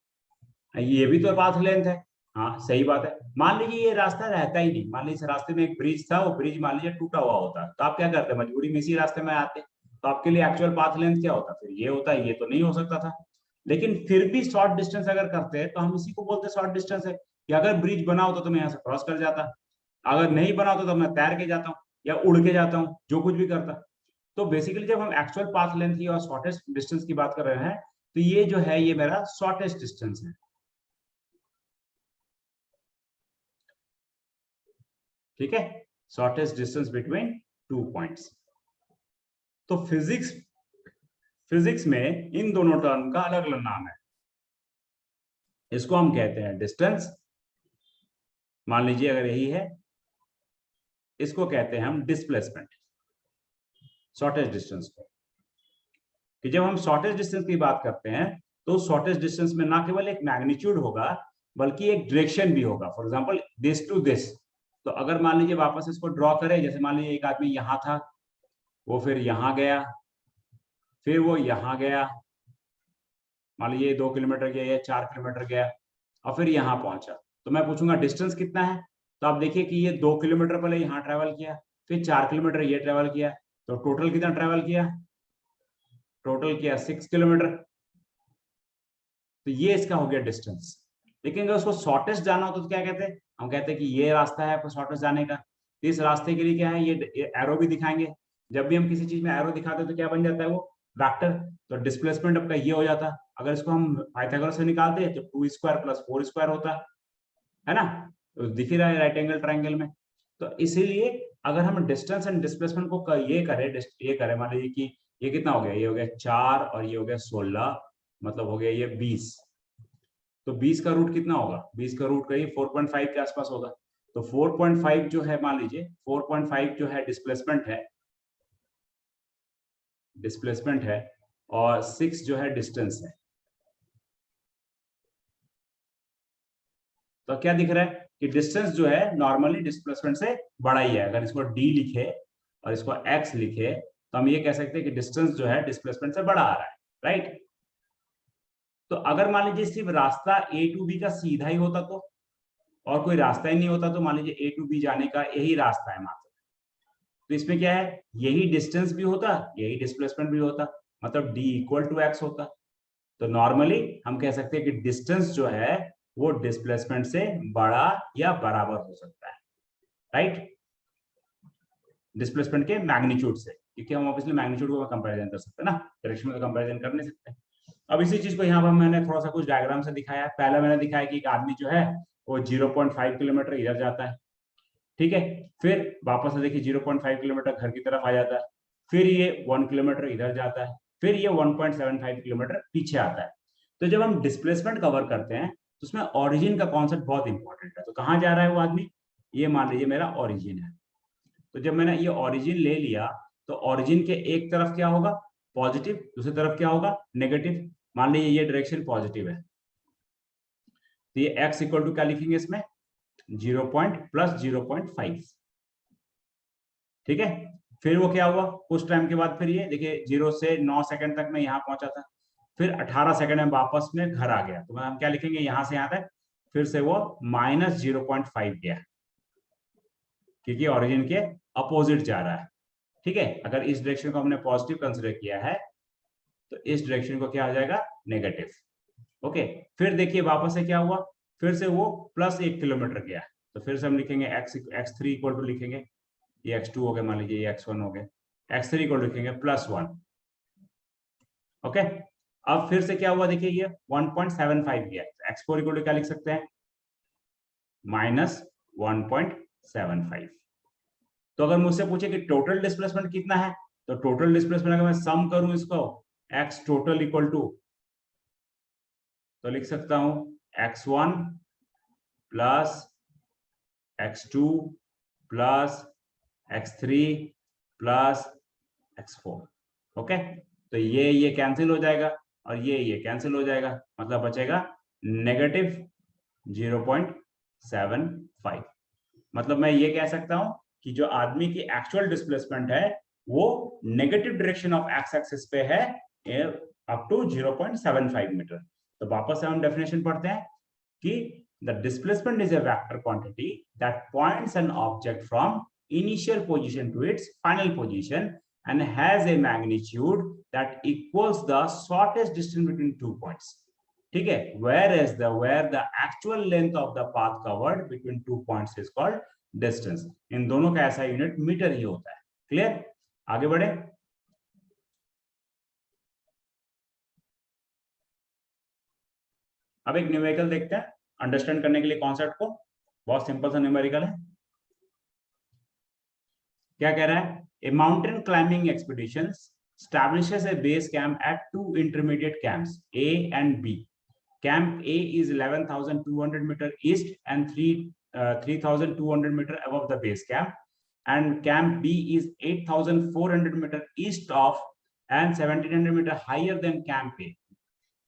A: ये भी तो पाथ लेंथ है। हाँ सही बात है, मान लीजिए ये रास्ता रहता ही नहीं, मान लीजिए इस रास्ते में एक ब्रिज था, वो ब्रिज मान लीजिए टूटा हुआ होता, तो आप क्या करते, मजबूरी में इसी रास्ते में आते, तो आपके लिए एक्चुअल पाथ लेंथ क्या होता, फिर ये होता, ये तो नहीं हो सकता था। लेकिन फिर भी शॉर्ट डिस्टेंस अगर करते हैं तो हम इसी को बोलते हैं शॉर्ट डिस्टेंस है, कि अगर ब्रिज बना होता तो मैं यहाँ से क्रॉस कर जाता, अगर नहीं बना होता तो मैं तैर के जाता हूँ या उड़ के जाता हूँ, जो कुछ भी करता। तो बेसिकली जब हम एक्चुअल पाथ लेंथ की और शॉर्टेस्ट डिस्टेंस की बात कर रहे हैं, तो ये जो है ये मेरा शॉर्टेस्ट डिस्टेंस है। ठीक है, शॉर्टेस्ट डिस्टेंस बिटवीन 2 पॉइंट्स। तो फिजिक्स में इन दोनों टर्म का अलग अलग नाम है। इसको हम कहते हैं डिस्टेंस, मान लीजिए अगर यही है, इसको कहते हैं हम डिस्प्लेसमेंट, शॉर्टेस्ट डिस्टेंस को। कि जब हम शॉर्टेस्ट डिस्टेंस की बात करते हैं तो शॉर्टेस्ट डिस्टेंस में ना केवल एक मैग्नीट्यूड होगा बल्कि एक डायरेक्शन भी होगा, for example this to this. तो अगर मान लीजिए वापस इसको ड्रॉ करें, जैसे मान लीजिए एक आदमी यहां था, वो फिर यहां गया, फिर वो यहां गया, मान लीजिए 2 किलोमीटर गया या 4 किलोमीटर गया, और फिर यहाँ पहुंचा, तो मैं पूछूंगा डिस्टेंस कितना है। तो आप देखिए कि ये 2 किलोमीटर पहले यहाँ ट्रेवल किया, फिर 4 किलोमीटर ये ट्रेवल किया, तो टोटल कितना ट्रेवल किया, टोटल किया 6 किलोमीटर। तो ये इसका हो गया डिस्टेंस। लेकिन अगर उसको शॉर्टेस्ट जाना हो तो क्या कहते हैं, हम कहते हैं कि ये रास्ता है आपको शॉर्टेस्ट जाने का। इस रास्ते के लिए क्या है, ये एरो भी दिखाएंगे। जब भी हम किसी चीज में एरो दिखाते हैं तो क्या बन जाता है, वो वेक्टर। तो डिस्प्लेसमेंट आपका ये हो जाता, अगर इसको हम पाइथागोरस से निकालते हैं तो 2 स्क्वायर प्लस 4 स्क्वायर होता है ना, तो दिख ही रहा है राइट एंगल ट्राइंगल में। तो इसीलिए अगर हम डिस्टेंस एंड डिस्प्लेसमेंट को ये करें, मान लीजिए कि ये कितना हो गया, ये हो गया 4 और ये हो गया 16, मतलब हो गया ये 20। तो 20 का रूट कितना होगा, 20 का रूट कहीं 4.5 के आसपास होगा। तो 4.5 जो है, मान लीजिए 4.5 जो है डिस्प्लेसमेंट है और 6 जो है डिस्टेंस है। तो क्या दिख रहा है, कि डिस्टेंस जो है नॉर्मली डिस्प्लेसमेंट से बड़ा ही है। अगर इसको डी लिखे और इसको एक्स लिखे तो हम ये कह सकते हैं कि डिस्टेंस जो है डिस्प्लेसमेंट से बड़ा आ रहा है, राइट। तो अगर मान लीजिए सिर्फ रास्ता ए टू बी का सीधा ही होता तो, और कोई रास्ता ही नहीं होता, तो मान लीजिए ए टू बी जाने का यही रास्ता है मात्र, तो इसमें क्या है, यही डिस्टेंस भी होता, यही डिस्प्लेसमेंट भी होता, मतलब डी इक्वल टू एक्स होता। तो नॉर्मली हम कह सकते हैं कि डिस्टेंस जो है वो डिस्प्लेसमेंट से बड़ा या बराबर हो सकता है, राइट, डिस्प्लेसमेंट के मैग्नीट्यूड से, क्योंकि हम ऑब्वियसली मैग्नीट्यूड को कंपैरिजन कर सकते हैं ना, डायरेक्शन में तो कंपैरिजन कर नहीं सकते। अब इसी चीज को यहाँ पर मैंने थोड़ा सा कुछ डायग्राम से दिखाया है। पहला मैंने दिखाया कि एक आदमी जो है वो 0.5 किलोमीटर इधर जाता है, ठीक है, फिर वापस से देखिए 0.5 किलोमीटर घर की तरफ आ जाता है, फिर ये 1 किलोमीटर इधर जाता है, फिर ये 1.75 किलोमीटर पीछे आता है। तो जब हम डिस्प्लेसमेंट कवर करते हैं तो उसमें ओरिजिन का कॉन्सेप्ट बहुत इंपॉर्टेंट है। तो कहाँ जा रहा है वो आदमी, ये मान लीजिए मेरा ओरिजिन है। तो जब मैंने ये ओरिजिन ले लिया तो ओरिजिन के एक तरफ क्या होगा, पॉजिटिव, दूसरी तरफ क्या होगा, नेगेटिव। मान लीजिए ये डायरेक्शन पॉजिटिव है, तो ये x इक्वल टू क्या लिखेंगे इसमें, 0.+0.5, ठीक है। फिर वो क्या हुआ, कुछ टाइम के बाद फिर ये देखिए 0 से 9 सेकंड तक मैं यहाँ पहुंचा था, फिर 18 सेकंड में वापस में घर आ गया, तो हम क्या लिखेंगे यहां से यहां तक, फिर से वो -0.5 गया, क्योंकि ओरिजिन के अपोजिट जा रहा है, ठीक है। अगर इस डायरेक्शन को हमने पॉजिटिव कंसिडर किया है तो इस डायरेक्शन को क्या हो जाएगा, नेगेटिव, ओके। फिर देखिए वापस से क्या हुआ, फिर से वो +1 किलोमीटर गया, तो फिर से हम लिखेंगे x3 इक्वल टू लिखेंगे, ये x2 हो गया, मान लीजिए ये x1 हो गया, x3 इक्वल टू लिखेंगे +1, ओके। अब फिर से क्या हुआ, देखिए ये 1.75 गया, x4 इक्वल टू क्या लिख सकते हैं, -1.75। तो अगर मुझसे पूछे कि टोटल डिस्प्लेसमेंट कितना है, तो टोटल डिस्प्लेसमेंट अगर मैं सम करूं इसको x टोटल इक्वल टू, तो लिख सकता हूं x1 plus x2 plus x3 plus x4, okay. तो ये कैंसिल हो जाएगा और ये कैंसिल हो जाएगा, मतलब बचेगा -0.75। मतलब मैं ये कह सकता हूं कि जो आदमी की एक्चुअल डिस्प्लेसमेंट है वो negative direction of x axis पे है अप टू 0.75 मीटर। तो वापस से हम डेफिनेशन पढ़ते हैं कि the displacement is a vector quantity that points an object from initial position to its final position and has a magnitude that equals the shortest distance between 2 points, ठीक है, where the actual length of the path covered between 2 points is called distance। इन दोनों का ऐसा unit metre ही होता है। Clear, आगे बढ़े। अब एक न्यूमेरिकल देखते हैं अंडरस्टैंड करने के लिए कॉन्सेप्ट को, बहुत सिंपल सा न्यूमेरिकल है। क्या कह रहा है, ए mountain climbing expedition establishes a base camp at 2 intermediate camps A and B. Camp A is 11,200 meter east and 3,200 meter above the base camp, and Camp B is 8,400 meter east of and 1,700 meter higher than Camp A.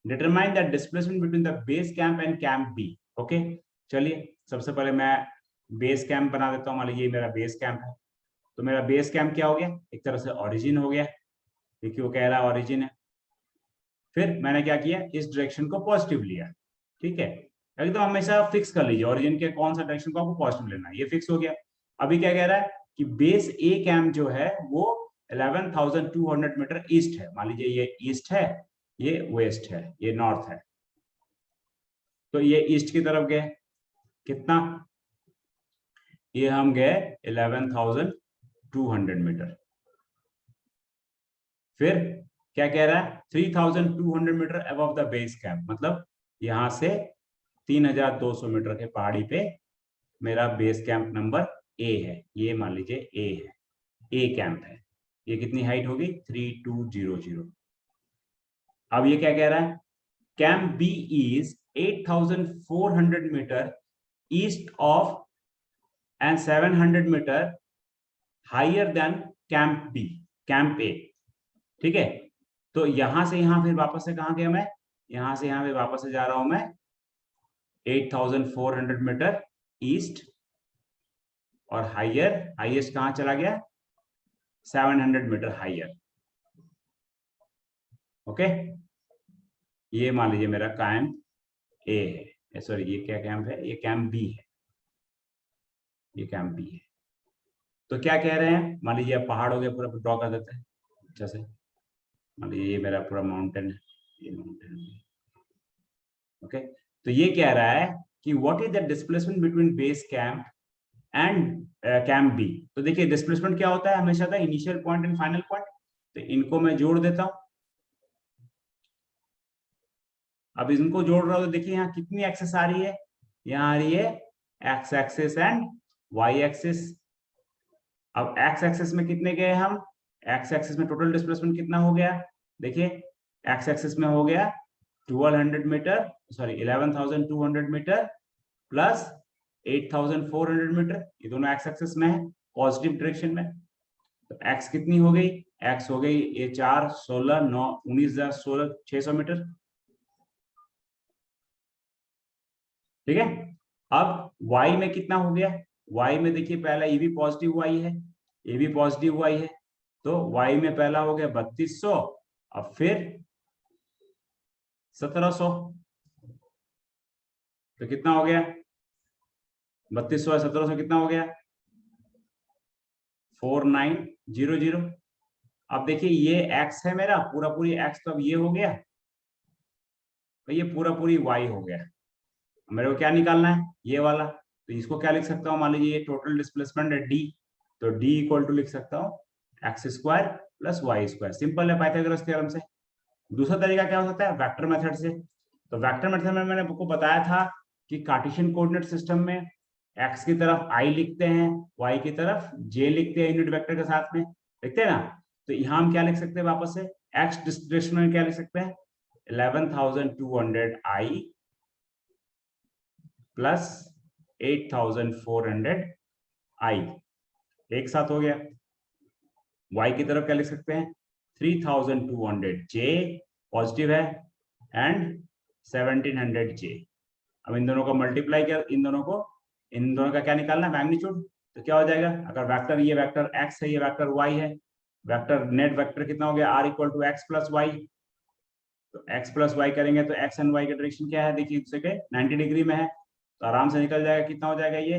A: Determine the displacement between the base camp and Camp B. Okay, चलिए सबसे पहले मैं base camp बना देता हूँ। मान लीजिए मेरा बेस कैंप है, तो मेरा बेस कैंप क्या हो गया, एक तरह से ओरिजिन हो गया, क्योंकि वो कह रहा है ओरिजिन है। फिर मैंने क्या किया, इस डायरेक्शन को पॉजिटिव लिया, ठीक है, एकदम हमेशा फिक्स कर लीजिए ओरिजिन के कौन सा डायरेक्शन को आपको पॉजिटिव लेना है, ये फिक्स हो गया। अभी क्या कह रहा है कि बेस ए कैंप जो है वो 11,200 मीटर ईस्ट है। मान लीजिए ये ईस्ट है, ये वेस्ट है, ये नॉर्थ है, तो ये ईस्ट की तरफ गए कितना, ये हम गए 11,200 मीटर। फिर क्या कह रहा है, 3,200 metre above the base camp, मतलब यहां से 3,200 मीटर के पहाड़ी पे मेरा बेस कैंप नंबर ए है, ये मान लीजिए ए है, ए कैंप है। ये कितनी हाइट होगी, 3,200। अब ये क्या कह रहा है, camp B is 8,400 metre east of and 700 metre higher than camp B, camp A, ठीक है। तो यहां से यहां फिर वापस से कहां गया मैं, यहां से यहां पे वापस से जा रहा हूं मैं 8,400 मीटर ईस्ट, और हाइयर, हाईएस्ट कहां चला गया, 700 मीटर हाइयर। ओके, ये मान लीजिए मेरा कैंप ए है, सॉरी ये क्या कैंप है, ये कैंप बी है, ये कैंप बी है। तो क्या कह रहे हैं, मान लीजिए अब पहाड़ हो गया, पूरा ड्रॉ कर देते हैं अच्छा से। मान लीजिए ये मेरा पूरा माउंटेन है, ये माउंटेन है। ओके, तो ये कह रहा है कि what is the displacement between base camp and camp B. तो देखिए डिस्प्लेसमेंट क्या होता है, हमेशा था initial point and final point. तो इनको मैं जोड़ देता हूं। अब इनको जोड़ रहा हूं तो देखिए यहाँ कितनी एक्सेस आ रही है, यहाँ आ रही है x axis and y axis. अब एक्स एक्सिस में कितने गए हम, एक्स एक्सिस में टोटल डिस्प्लेसमेंट कितना हो गया, देखिए एक्स एक्सिस में हो गया 1200 metre, sorry 11,200 metre plus 8,400 metre, ये दोनों एक्स एक्सिस में है पॉजिटिव डायरेक्शन में। तो एक्स कितनी हो गई, एक्स हो गई ये 4, 16, 9, 19, 16, 600 मीटर। ठीक है, अब y में कितना हो गया, y में देखिए पहला ये भी पॉजिटिव y है, ये भी पॉजिटिव y है, तो y में पहला हो गया 3200, अब फिर 1700, तो कितना हो गया 3200 और 1700 कितना हो गया 4900। अब देखिए ये x है मेरा पूरा पूरी x, तो अब ये हो गया, तो ये पूरा पूरी y हो गया। मेरे को क्या निकालना है, ये वाला। तो इसको क्या लिख सकता हूँ, मान लीजिए ये टोटल डिस्प्लेसमेंट है d, तो d इक्वल टू लिख सकता हूँ x square plus y square. Simple है पाइथागोरस थ्योरम से। दूसरा तरीका क्या हो सकता है, वेक्टर मेथड से। तो वेक्टर मेथड में मैंने आपको बताया था कि कार्टेशियन कोऑर्डिनेट सिस्टम में x की तरफ i लिखते हैं, y की तरफ j लिखते हैं, यूनिट वेक्टर के साथ में लिखते हैं ना। तो यहाँ हम क्या लिख सकते हैं वापस से, x डिस्प्लेसमेंट क्या लिख सकते हैं 11,200 i प्लस 8,400 i, एक साथ हो गया। y की तरफ क्या लिख सकते हैं 3,200 j पॉजिटिव है एंड 1,700 j। अब इन दोनों को मल्टीप्लाई किया, इन दोनों का क्या निकालना है मैग्नीट्यूड। तो क्या हो जाएगा, अगर वेक्टर ये वेक्टर x है, ये वेक्टर y है, वेक्टर नेट वेक्टर कितना हो गया r equal to x plus y. तो x प्लस वाई करेंगे तो x एंड y का डायरेक्शन क्या है, देखिए दूसरे के 90 डिग्री में है, तो आराम से निकल जाएगा। कितना हो जाएगा ये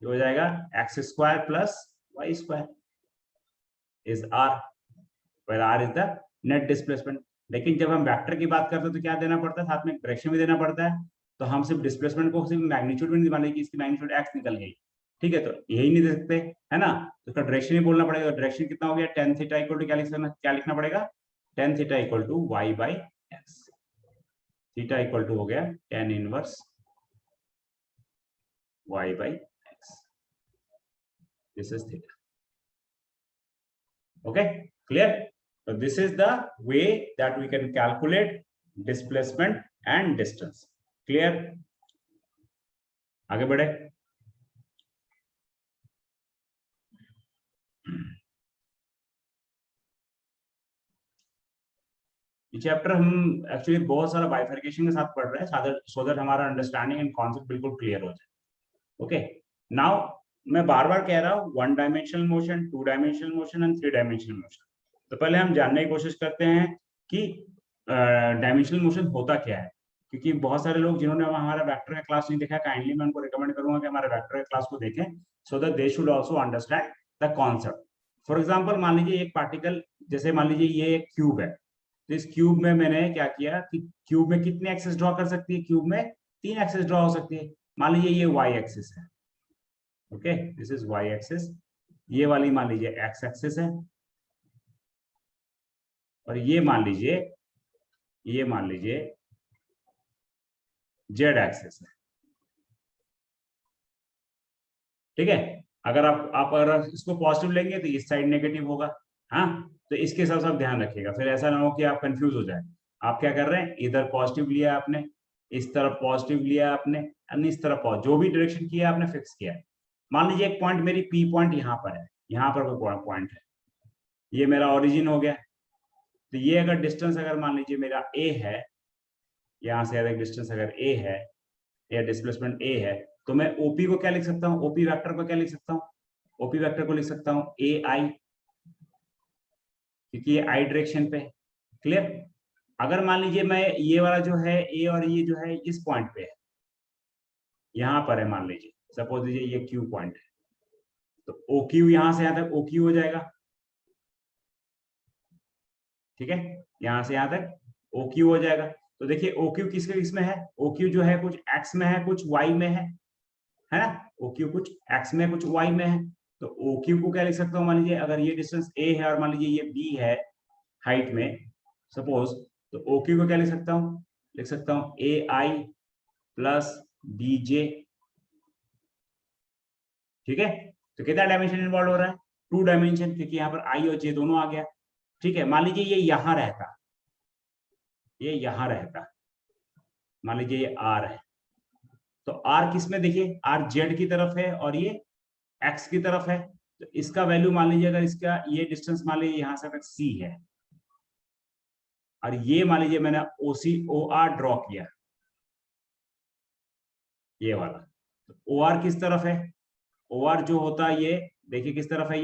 A: हो जाएगा x square plus y square is r, where r is the net displacement। लेकिन जब हम वेक्टर की बात करते हैं तो क्या देना पड़ता है, साथ में डायरेक्शन भी देना पड़ता है। तो हम सिर्फ डिस्प्लेसमेंट को सिर्फ मैग्नीट्यूड में नहीं मान लेंगे, इसकी मैग्नीट्यूड x निकल गई, ठीक है, तो यही नहीं दे सकते है ना, तो इसका डायरेक्शन ही बोलना पड़ेगा। डायरेक्शन कितना हो गया tan थीटा इक्वल टू क्या लिखना पड़ेगा, tan theta equal to y by x. Theta equal to हो गया tan inverse y by x, this is theta. Okay, clear? So this is the way that we can calculate displacement and distance. Clear? आगे बढ़े। ये chapter हम actually बहुत सारा bifurcation के साथ पढ़ रहे हैं, सो दैट हमारा अंडरस्टैंडिंग एंड कॉन्सेप्ट बिल्कुल क्लियर हो जाए। ओके, नाउ मैं बार बार कह रहा हूँ 1 dimensional motion, 2 dimensional motion and 3 dimensional motion. तो पहले हम जानने की कोशिश करते हैं कि डायमेंशनल मोशन होता क्या है, क्योंकि बहुत सारे लोग जिन्होंने हमारा वेक्टर का क्लास नहीं देखा, काइंडली मैं उनको रिकमेंड करूंगा कि हमारे वेक्टर का क्लास को देखें, so that they should also understand the concept. For example मान लीजिए एक पार्टिकल, जैसे मान लीजिए ये एक क्यूब है, तो इस क्यूब में मैंने क्या किया कि क्यूब में कितने एक्सेस ड्रॉ कर सकती है, क्यूब में 3 एक्सेस ड्रॉ हो सकती है। मान लीजिए ये वाई एक्सिस है, okay this is y axis, ये वाली मान लीजिए एक्स एक्सिस है, और ये मान लीजिए जेड एक्सिस है। ठीक है, अगर आप अगर इसको पॉजिटिव लेंगे तो इस साइड नेगेटिव होगा, हाँ, तो इसके हिसाब से आप ध्यान रखिएगा, फिर ऐसा ना हो कि आप कंफ्यूज हो जाए। आप क्या कर रहे हैं, इधर पॉजिटिव लिया आपने, इस तरफ पॉजिटिव लिया आपने, इस तरफ जो भी डायरेक्शन किया आपने फिक्स किया। मान लीजिए एक पॉइंट मेरी पी पॉइंट यहाँ पर है, यहाँ पर कोई पॉइंट है, ये मेरा ओरिजिन हो गया। तो ये अगर डिस्टेंस अगर मान लीजिए मेरा ए है, यहाँ से डिस्टेंस अगर ए है या डिस्प्लेसमेंट ए है, तो मैं ओपी को क्या लिख सकता हूँ, ओपी वेक्टर को क्या लिख सकता हूँ, ओपी वेक्टर को लिख सकता हूँ ए आई, क्योंकि ये आई डायरेक्शन पे है। क्लियर। अगर मान लीजिए मैं ये वाला जो है ए और ये जो है इस पॉइंट पे है, यहां पर है, मान लीजिए सपोज लीजिए ये क्यू पॉइंट है, तो ओ क्यू यहां से यहां तक ओ क्यू हो जाएगा। ठीक है, यहां से यहां तक ओ क्यू हो जाएगा। तो देखिए ओ क्यू किसके किसमें है, ओ क्यू जो है कुछ एक्स में है कुछ वाई में है ना, ओ क्यू कुछ एक्स में कुछ वाई में है। तो ओ क्यू को क्या लिख सकता हूँ, मान लीजिए अगर ये डिस्टेंस ए है और मान लीजिए ये बी है हाइट में सपोज, तो ओ क्यू को क्या लिख सकता हूँ, लिख सकता हूँ ए आई प्लस बी जे। ठीक है, तो कितना डायमेंशन इन्वॉल्व हो रहा है, 2 डायमेंशन, क्योंकि यहाँ पर आई और जे दोनों आ गया। ठीक है, मान लीजिए ये यहां रहता, ये यहां रहता, मान लीजिए ये आर है, तो आर किस में, देखिए आर जेड की तरफ है और ये एक्स की तरफ है। तो इसका वैल्यू मान लीजिए, अगर इसका ये डिस्टेंस मान लीजिए यहां से तक सी है, और ये मान लीजिए मैंने ओसी ओ आर ड्रॉ किया, ये वाला, तो ओ आर किस तरफ है, ओ आर जो होता है ये देखिए किस तरफ है,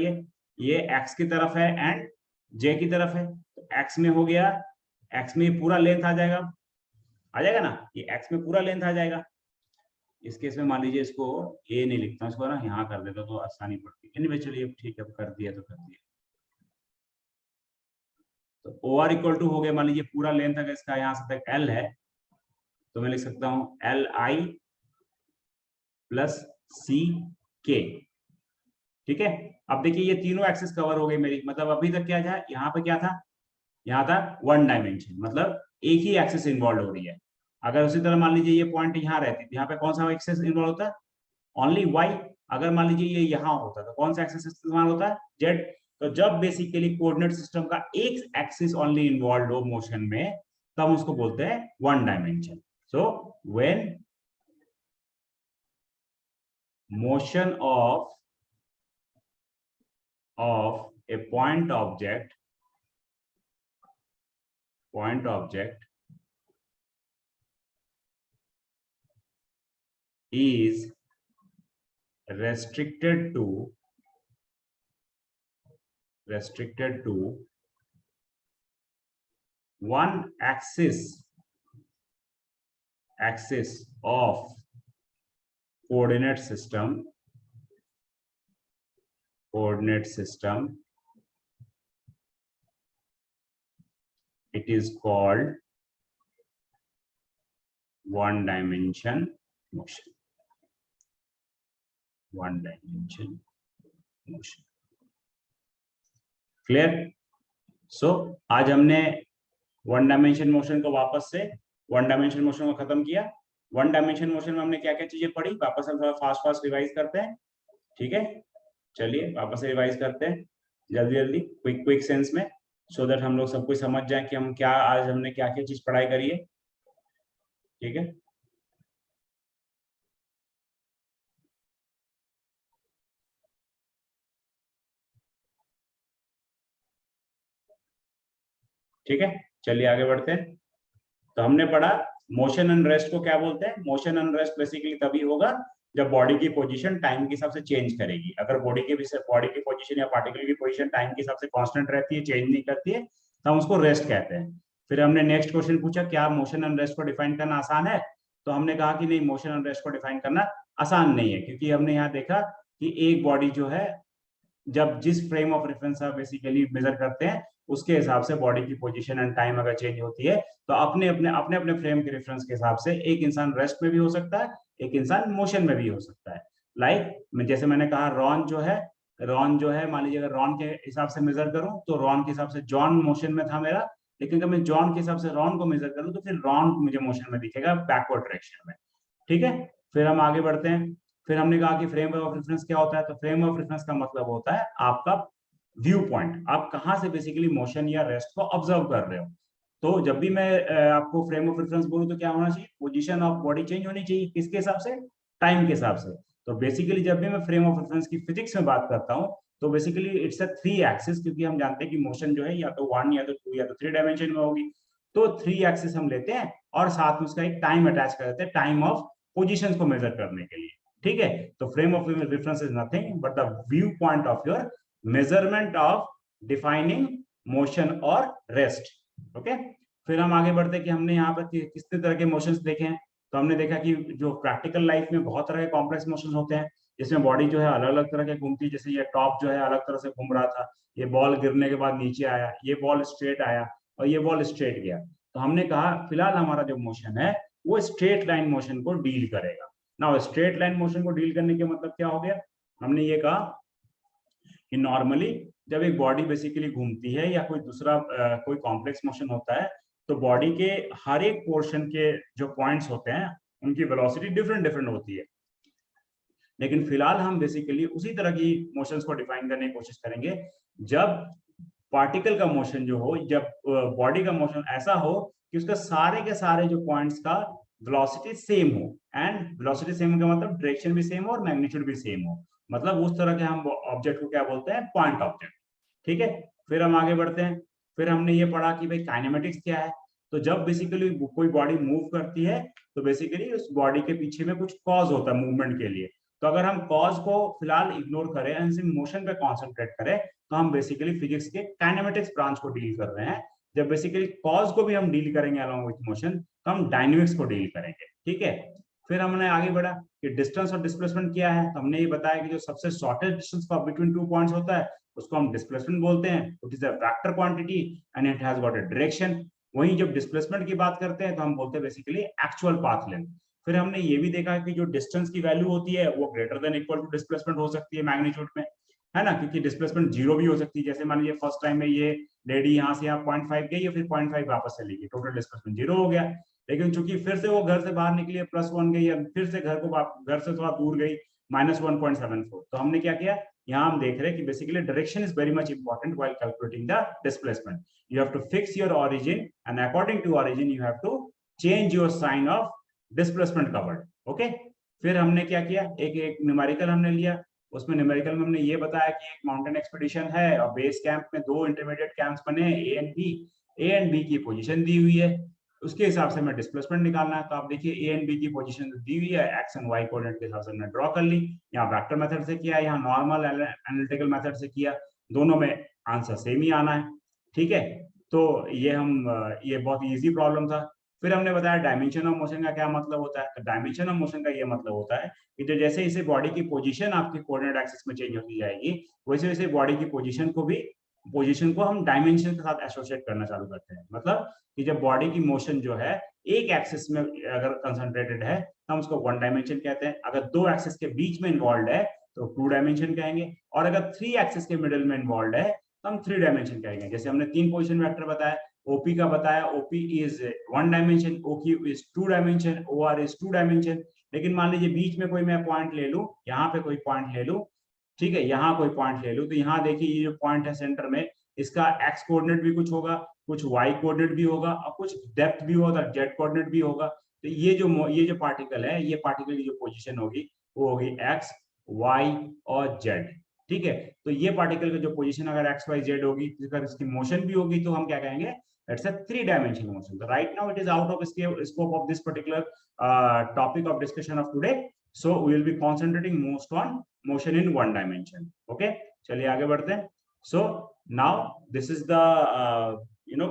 A: ये एक्स की तरफ है एंड जे की तरफ है। तो एक्स में हो गया, एक्स में पूरा लेंथ आ जाएगा ना, ये एक्स में पूरा लेंथ आ जाएगा। इस केस में मान लीजिए इसको ए नहीं लिखता, इसको ना यहाँ कर देता तो आसानी पड़ती है। एनीवे चलिए ठीक है, कर दिया तो कर दिया। तो ओ आर इक्वल टू हो गया, मान लीजिए पूरा लेंथ अगर इसका यहाँ से तक एल है, तो मैं लिख सकता हूँ एल आई प्लस सी के। ठीक है, अब देखिए ये तीनों एक्सिस कवर हो गई मेरी, मतलब अभी तक क्या था, यहाँ पे क्या था, यहाँ था 1 डायमेंशन, मतलब एक ही एक्सिस इन्वॉल्व हो रही है। अगर उसी तरह मान लीजिए ये पॉइंट यहाँ रहती तो यहाँ पे कौन सा एक्सिस इन्वॉल्व होता है, ओनली वाई। अगर मान लीजिए ये यहाँ होता तो कौन सा एक्सिस इस्तेमाल होता है, जेड। तो जब बेसिकली कोऑर्डिनेट सिस्टम का एक एक्सिस ओनली इन्वॉल्व हो मोशन में, तब उसको बोलते हैं 1 dimension. So when motion of a point object is restricted to one axis of coordinate system, it is called one dimension motion. Clear. So आज हमने वन डायमेंशन मोशन को वापस से वन डायमेंशन मोशन को खत्म किया। वन डायमेंशन मोशन में हमने क्या क्या चीजें पढ़ी, वापस हम थोड़ा फास्ट फास्ट रिवाइज करते हैं। ठीक है, चलिए वापस से रिवाइज करते हैं जल्दी जल्दी, क्विक क्विक सेंस में, सो दैट हम लोग सब कुछ समझ जाए कि हम क्या आज हमने क्या क्या चीज पढ़ाई करी है। ठीक है, ठीक है, चलिए आगे बढ़ते हैं। तो हमने पढ़ा मोशन अनरेस्ट को क्या बोलते हैं। मोशन अनरेस्ट बेसिकली तभी होगा जब बॉडी की पोजीशन टाइम के हिसाब से चेंज करेगी। अगर बॉडी की पोजीशन या पार्टिकल की पोजीशन टाइम के हिसाब से कांस्टेंट रहती है, चेंज नहीं करती है, तो हम उसको रेस्ट कहते हैं। फिर हमने नेक्स्ट क्वेश्चन पूछा क्या मोशन अनरेस्ट को डिफाइन करना आसान है, तो हमने कहा कि नहीं, मोशन अनरेस्ट को डिफाइन करना आसान नहीं है, क्योंकि हमने यहाँ देखा कि एक बॉडी जो है जब जिस फ्रेम ऑफ रेफरेंस आप बेसिकली मेजर करते हैं उसके हिसाब से बॉडी की पोजीशन एंड टाइम अगर चेंज होती है, तो अपने अपने फ्रेम के रेफरेंस के हिसाब से एक इंसान रेस्ट में भी हो सकता है, एक इंसान मोशन में भी हो सकता है। लाइक जैसे मैंने कहा रॉन जो है मान लीजिए अगर रॉन के हिसाब से मेजर करूं तो रॉन के हिसाब से जॉन मोशन में था मेरा, लेकिन अगर मैं जॉन के हिसाब से रॉन को मेजर करूं तो फिर रॉन मुझे मोशन में दिखेगा बैकवर्ड डायरेक्शन में। ठीक है, फिर हम आगे बढ़ते हैं। फिर हमने कहा कि फ्रेम ऑफ रेफरेंस क्या होता है, तो फ्रेम ऑफ रेफरेंस का मतलब होता है आपका व्यू पॉइंट, आप कहां से बेसिकली मोशन या रेस्ट को ऑब्जर्व कर रहे हो। तो जब भी मैं आपको फ्रेम ऑफ रेफरेंस बोलूं तो क्या होना चाहिए, पोजीशन ऑफ बॉडी चेंज होनी चाहिए, किसके हिसाब से, टाइम के हिसाब से। तो बेसिकली जब भी मैं फ्रेम ऑफ रेफरेंस की फिजिक्स में बात करता हूं तो बेसिकली इट्स अ 3 एक्सिस, क्योंकि हम जानते हैं कि मोशन जो है या तो 1 या तो 2 या तो 3 डायमेंशन में होगी। तो 3 एक्सिस हम लेते हैं और साथ में उसका एक टाइम अटैच कर देते हैं, टाइम ऑफ पोजीशंस को मेजर करने के लिए। ठीक है। तो frame of reference is nothing but the view point of your measurement of defining motion और रेस्ट। ओके, फिर हम आगे बढ़ते हैं कि हमने यहाँ पर कितने तरह के मोशंस देखे हैं। तो हमने देखा कि जो प्रैक्टिकल लाइफ में बहुत तरह के कॉम्प्लेक्स मोशंस होते हैं, जिसमें बॉडी जो है अलग अलग तरह के घूमती है। जैसे ये टॉप जो है अलग तरह से घूम रहा था, ये बॉल गिरने के बाद नीचे आया, ये बॉल स्ट्रेट आया और ये बॉल स्ट्रेट गया। तो हमने कहा फिलहाल हमारा जो मोशन है वो स्ट्रेट लाइन मोशन को डील करेगा ना। स्ट्रेट लाइन मोशन को डील करने के मतलब क्या हो गया, हमने ये कहा कि नॉर्मली जब एक बॉडी बेसिकली घूमती है या कोई दूसरा कोई कॉम्प्लेक्स मोशन होता है, तो बॉडी के हर एक पोर्शन के जो पॉइंट्स होते हैं उनकी वेलोसिटी डिफरेंट डिफरेंट होती है। लेकिन फिलहाल हम बेसिकली उसी तरह की मोशंस को डिफाइन करने की कोशिश करेंगे जब पार्टिकल का मोशन जो हो, जब बॉडी का मोशन ऐसा हो कि उसका सारे के सारे जो पॉइंट्स का वेलोसिटी सेम हो। एंड वेलोसिटी सेम का मतलब डायरेक्शन भी सेम हो और मैग्नीट्यूड भी सेम हो। मतलब उस तरह के हम ऑब्जेक्ट को क्या बोलते हैं, पॉइंट ऑब्जेक्ट। ठीक है, फिर हम आगे बढ़ते हैं। फिर हमने ये पढ़ा कि भाई काइनेमेटिक्स क्या है। तो जब बेसिकली कोई बॉडी मूव करती है तो बेसिकली उस बॉडी के पीछे में कुछ कॉज होता है मूवमेंट के लिए। तो अगर हम कॉज को फिलहाल इग्नोर करें एंड सिर्फ मोशन पे कॉन्सेंट्रेट करें, तो हम बेसिकली फिजिक्स के काइनेमेटिक्स ब्रांच को डील कर रहे हैं। जब बेसिकली कॉज को भी हम डील करेंगे अलॉन्ग विथ मोशन, तो हम डायनेमिक्स को डील करेंगे। ठीक है, फिर हमने आगे बढ़ा कि डिस्टेंस और डिस्प्लेसमेंट क्या है। तो हमने ये बताया कि जो सबसे shortest distance between two points होता है उसको हम डिस्प्लेसमेंट बोलते हैं। It is a vector quantity and it has got a direction. वहीं जब डिस्प्लेसमेंट की बात करते हैं तो हम बोलते हैं बेसिकली एक्चुअल पाथ लेंथ। फिर हमने ये भी देखा कि जो डिस्टेंस की वैल्यू होती है वो greater than equal to displacement हो सकती है मैग्नीट्यूड में, है ना, क्योंकि डिस्प्लेसमेंट जीरो भी हो सकती है। जैसे मान लीजिए फर्स्ट टाइम में ये लेडी यहाँ से यहाँ 0.5 गई और फिर 0.5 वापस चली गई, टोटल डिस्प्लेसमेंट जीरो हो गया। लेकिन चूंकि फिर से वो घर से बाहर निकली +1 गई, या फिर से घर से थोड़ा दूर गई -1.74, तो हमने क्या किया, यहाँ हम देख रहे हैं कि basically direction is very much important while calculating the displacement. You have to fix your origin and according to origin you have to change your sign of displacement covered. Okay, फिर हमने क्या किया, एक न्यूमेरिकल हमने लिया। उसमें numerical में हमने ये बताया कि एक माउंटेन एक्सपीडिशन है और बेस कैंप में 2 इंटरमीडिएट कैंप्स बने हैं, ए एंड बी की पोजीशन दी हुई है, उसके हिसाब से हमें डिस्प्लेसमेंट निकालना है। तो आप देखिए ए एंड बी की पोजीशन दी हुई है, एक्स एंड वाई कोऑर्डिनेट के हिसाब से हमने ड्रॉ कर ली। यहाँ वेक्टर मेथड से किया, यहाँ नॉर्मल एनालिटिकल मेथड से किया, दोनों में आंसर सेम ही आना है। ठीक है, तो ये बहुत इजी प्रॉब्लम था। फिर हमने बताया डायमेंशन ऑफ मोशन का क्या मतलब होता है। तो डायमेंशन ऑफ मोशन का ये मतलब होता है कि जो जैसे इसे बॉडी की पोजीशन आपकी कोऑर्डिनेट एक्सिस में चेंज होती जाएगी, वैसे वैसे बॉडी की पोजीशन को हम डायमेंशन के साथ एसोसिएट करना चालू करते हैं। मतलब कि जब बॉडी की मोशन जो है एक एक्सिस में अगर कंसंट्रेटेड है तो हम उसको 1 डायमेंशन कहते हैं। अगर 2 एक्सिस के बीच में इन्वॉल्व है तो 2 डायमेंशन कहेंगे, और अगर 3 एक्सिस के मिडिल में इन्वॉल्व है तो हम 3 डायमेंशन कहेंगे। जैसे हमने 3 पोजीशन वेक्टर बताया, OP का बताया, OP is 1 dimension, OQ is 2 dimension, OR is 2 dimension. लेकिन मान लीजिए बीच में कोई मैं पॉइंट ले लूं, यहाँ पे कोई पॉइंट ले लूं, ठीक है, यहाँ कोई पॉइंट ले लूं, तो यहाँ देखिए ये जो पॉइंट है सेंटर में, इसका एक्स कोऑर्डिनेट भी कुछ होगा, कुछ वाई कोऑर्डिनेट भी होगा और कुछ डेप्थ भी होगा, जेड कोऑर्डिनेट भी होगा। तो ये जो पार्टिकल है, ये पार्टिकल की जो पोजीशन होगी वो होगी एक्स, वाई और जेड। ठीक है, तो ये पार्टिकल की जो पोजीशन अगर एक्स वाई जेड होगी, अगर इसकी मोशन भी होगी, तो हम क्या कहेंगे, it's a 3-dimensional motion. So right now it is out of scope of this particular topic of discussion of today. So we will be concentrating most on motion in 1 dimension. Okay, चलिए आगे बढ़ते हैं। So now this is the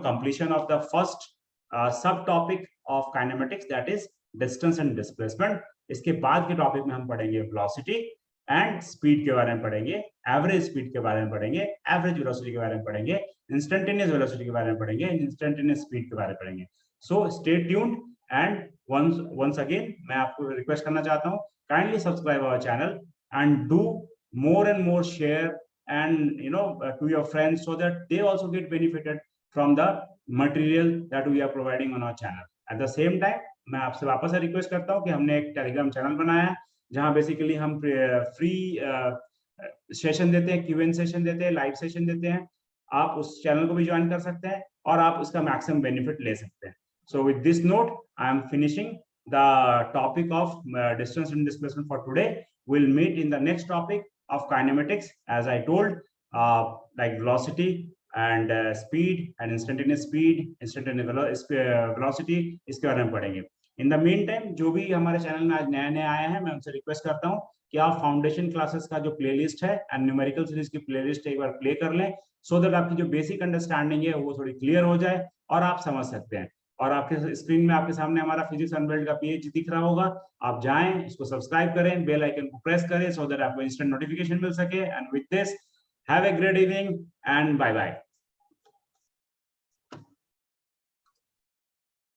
A: completion of the first subtopic of kinematics, that is distance and displacement. इसके बाद के topic में हम पढ़ेंगे velocity एंड स्पीड के बारे में पढ़ेंगे, एवरेज स्पीड के बारे में पढ़ेंगे, एवरेज वेलोसिटी के बारे में पढ़ेंगे, इंस्टेंटेनियस वेलोसिटी के बारे में पढ़ेंगे, इंस्टेंटेनियस स्पीड के बारे में पढ़ेंगे। So stay tuned and once again मैं आपको रिक्वेस्ट करना चाहता हूँ, kindly subscribe our channel and do more and more share and to your friends so that they also get benefited from the material that we are providing on our channel. At the same time मैं आपसे वापस से request करता हूँ कि हमने एक Telegram channel बनाया है जहां बेसिकली हम फ्री सेशन देते हैं, Q&A सेशन देते हैं, लाइव सेशन देते हैं। आप उस चैनल को भी ज्वाइन कर सकते हैं और आप उसका मैक्सिमम बेनिफिट ले सकते हैं। So with this note I am finishing the topic of distance and displacement for today. Will meet in the next topic of kinematics as I told, like velocity and speed and instantaneous speed, instantaneous velocity, इसके बारे में पढ़ेंगे। In the mean time जो भी हमारे channel में आज नया नया आया है, मैं उनसे रिक्वेस्ट करता हूँ कि आप फाउंडेशन क्लासेस का जो प्लेलिस्ट है एंड न्यूमेरिकल सीरीज की प्लेलिस्ट एक बार प्ले कर लें, सो दैट आपकी जो बेसिक अंडरस्टैंडिंग है वो थोड़ी क्लियर हो जाए और आप समझ सकते हैं। और आपके स्क्रीन में आपके सामने हमारा फिजिक्स अनवेल्ड का पेज दिख रहा होगा, आप जाएं, इसको सब्सक्राइब करें, बेल आइकन को प्रेस करें, सो दैट आपको इंस्टेंट नोटिफिकेशन मिल सके। And with this, have a great evening and bye bye.